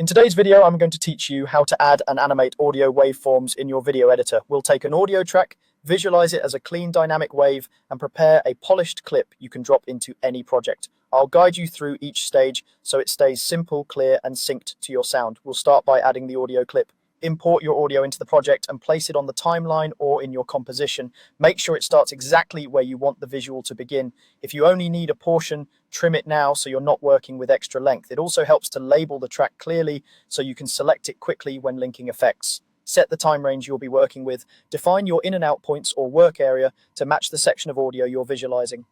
In today's video, I'm going to teach you how to add and animate audio waveforms in your video editor. We'll take an audio track, visualize it as a clean dynamic wave, and prepare a polished clip you can drop into any project. I'll guide you through each stage so it stays simple, clear, and synced to your sound. We'll start by adding the audio clip. Import your audio into the project and place it on the timeline or in your composition. Make sure it starts exactly where you want the visual to begin. If you only need a portion, trim it now so you're not working with extra length. It also helps to label the track clearly so you can select it quickly when linking effects. Set the time range you'll be working with. Define your in and out points or work area to match the section of audio you're visualizing.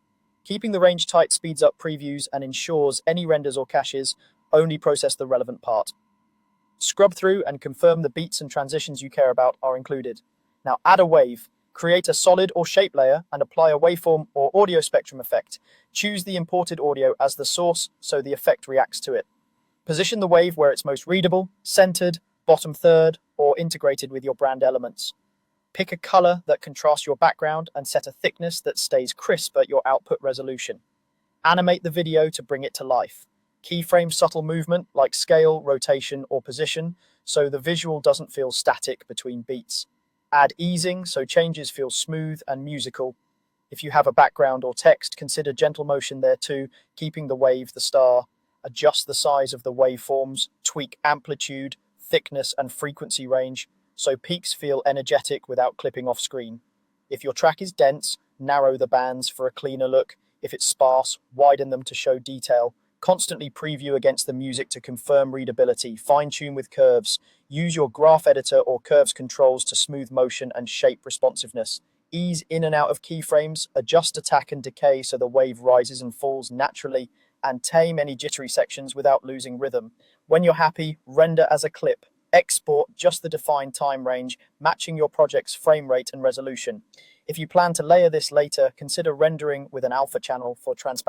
Keeping the range tight speeds up previews and ensures any renders or caches only process the relevant part. Scrub through and confirm the beats and transitions you care about are included. Now add a wave. Create a solid or shape layer and apply a waveform or audio spectrum effect. Choose the imported audio as the source so the effect reacts to it. Position the wave where it's most readable, centered, bottom third, or integrated with your brand elements. Pick a color that contrasts your background and set a thickness that stays crisp at your output resolution. Animate the video to bring it to life. Keyframe subtle movement like scale, rotation, or position so the visual doesn't feel static between beats. Add easing so changes feel smooth and musical. If you have a background or text, consider gentle motion there too, keeping the wave the star. Adjust the size of the waveforms, tweak amplitude, thickness, and frequency range so peaks feel energetic without clipping off screen. If your track is dense, narrow the bands for a cleaner look. If it's sparse, widen them to show detail. Constantly preview against the music to confirm readability. Fine-tune with curves. Use your graph editor or curves controls to smooth motion and shape responsiveness. Ease in and out of keyframes. Adjust attack and decay so the wave rises and falls naturally. And tame any jittery sections without losing rhythm. When you're happy, render as a clip. Export just the defined time range, matching your project's frame rate and resolution. If you plan to layer this later, consider rendering with an alpha channel for transparency.